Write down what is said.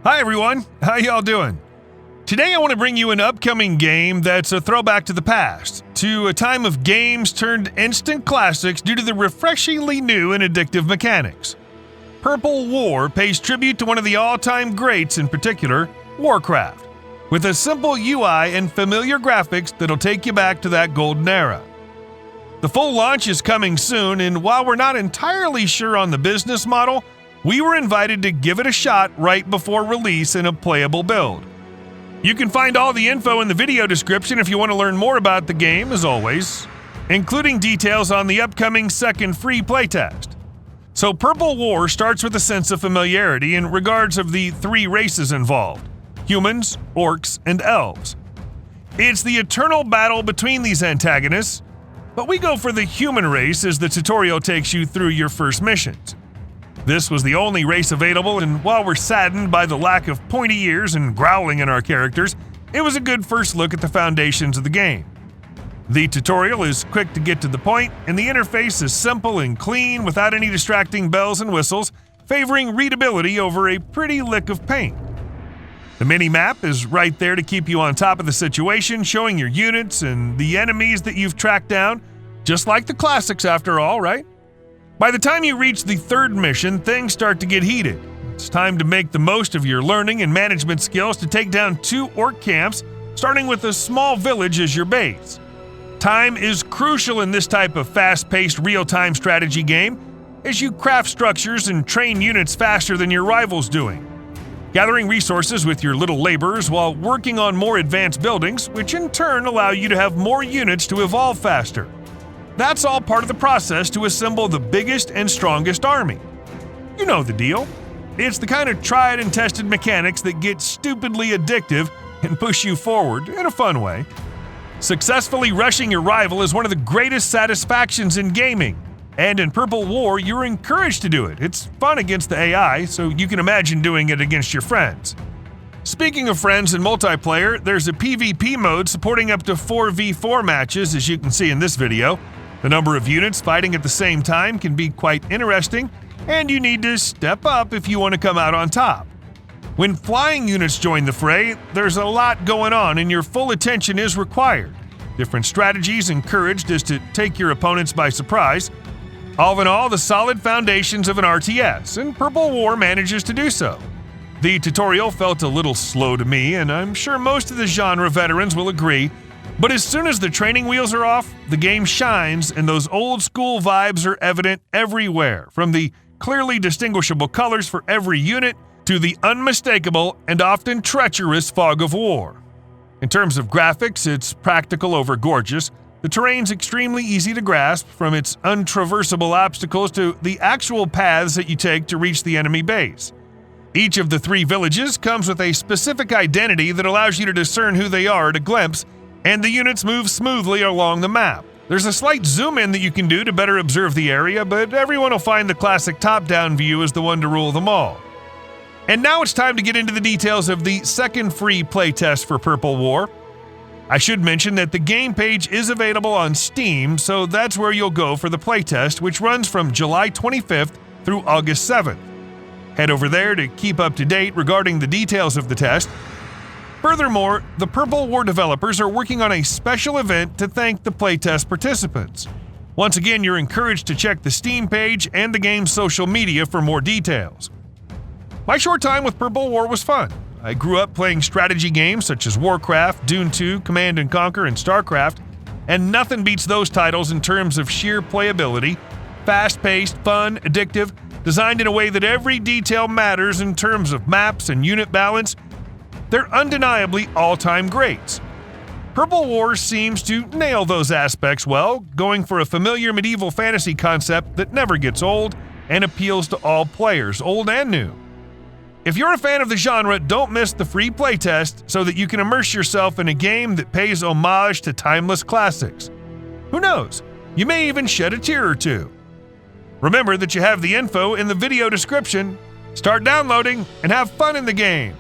Hi everyone, how y'all doing? Today I want to bring you an upcoming game that's a throwback to the past, to a time of games turned instant classics due to the refreshingly new and addictive mechanics. Purple War pays tribute to one of the all-time greats, in particular, Warcraft, with a simple UI and familiar graphics that'll take you back to that golden era. The full launch is coming soon, and while we're not entirely sure on the business model, we were invited to give it a shot right before release in a playable build. You can find all the info in the video description if you want to learn more about the game, as always, including details on the upcoming second free playtest. So Purple War starts with a sense of familiarity in regards of the three races involved: humans, orcs, and elves. It's the eternal battle between these antagonists, but we go for the human race as the tutorial takes you through your first missions. This was the only race available, and while we're saddened by the lack of pointy ears and growling in our characters, it was a good first look at the foundations of the game. The tutorial is quick to get to the point, and the interface is simple and clean without any distracting bells and whistles, favoring readability over a pretty lick of paint. The mini-map is right there to keep you on top of the situation, showing your units and the enemies that you've tracked down, just like the classics after all, right? By the time you reach the third mission, things start to get heated. It's time to make the most of your learning and management skills to take down 2 orc camps, starting with a small village as your base. Time is crucial in this type of fast-paced real-time strategy game, as you craft structures and train units faster than your rivals doing, gathering resources with your little laborers while working on more advanced buildings, which in turn allow you to have more units to evolve faster. That's all part of the process to assemble the biggest and strongest army. You know the deal. It's the kind of tried and tested mechanics that get stupidly addictive and push you forward in a fun way. Successfully rushing your rival is one of the greatest satisfactions in gaming, and in Purple War you're encouraged to do it. It's fun against the AI, so you can imagine doing it against your friends. Speaking of friends and multiplayer, there's a PvP mode supporting up to 4v4 matches, as you can see in this video. The number of units fighting at the same time can be quite interesting, and you need to step up if you want to come out on top. When flying units join the fray, there's a lot going on and your full attention is required. Different strategies encouraged as to take your opponents by surprise. All in all, the solid foundations of an RTS, and Purple War manages to do so. The tutorial felt a little slow to me, and I'm sure most of the genre veterans will agree, but as soon as the training wheels are off, the game shines and those old school vibes are evident everywhere, from the clearly distinguishable colors for every unit to the unmistakable and often treacherous fog of war. In terms of graphics, it's practical over gorgeous. The terrain's extremely easy to grasp, from its untraversable obstacles to the actual paths that you take to reach the enemy base. Each of the 3 villages comes with a specific identity that allows you to discern who they are at a glimpse, and the units move smoothly along the map. There's a slight zoom in that you can do to better observe the area, but everyone will find the classic top-down view as the one to rule them all. And now it's time to get into the details of the second free playtest for Purple War. I should mention that the game page is available on Steam, so that's where you'll go for the playtest, which runs from July 25th through August 7th. Head over there to keep up to date regarding the details of the test. Furthermore, the Purple War developers are working on a special event to thank the playtest participants. Once again, you're encouraged to check the Steam page and the game's social media for more details. My short time with Purple War was fun. I grew up playing strategy games such as Warcraft, Dune 2, Command & Conquer, and StarCraft, and nothing beats those titles in terms of sheer playability, fast-paced, fun, addictive, designed in a way that every detail matters in terms of maps and unit balance. They're undeniably all-time greats. Purple War seems to nail those aspects well, going for a familiar medieval fantasy concept that never gets old and appeals to all players, old and new. If you're a fan of the genre, don't miss the free playtest so that you can immerse yourself in a game that pays homage to timeless classics. Who knows? You may even shed a tear or two. Remember that you have the info in the video description. Start downloading and have fun in the game.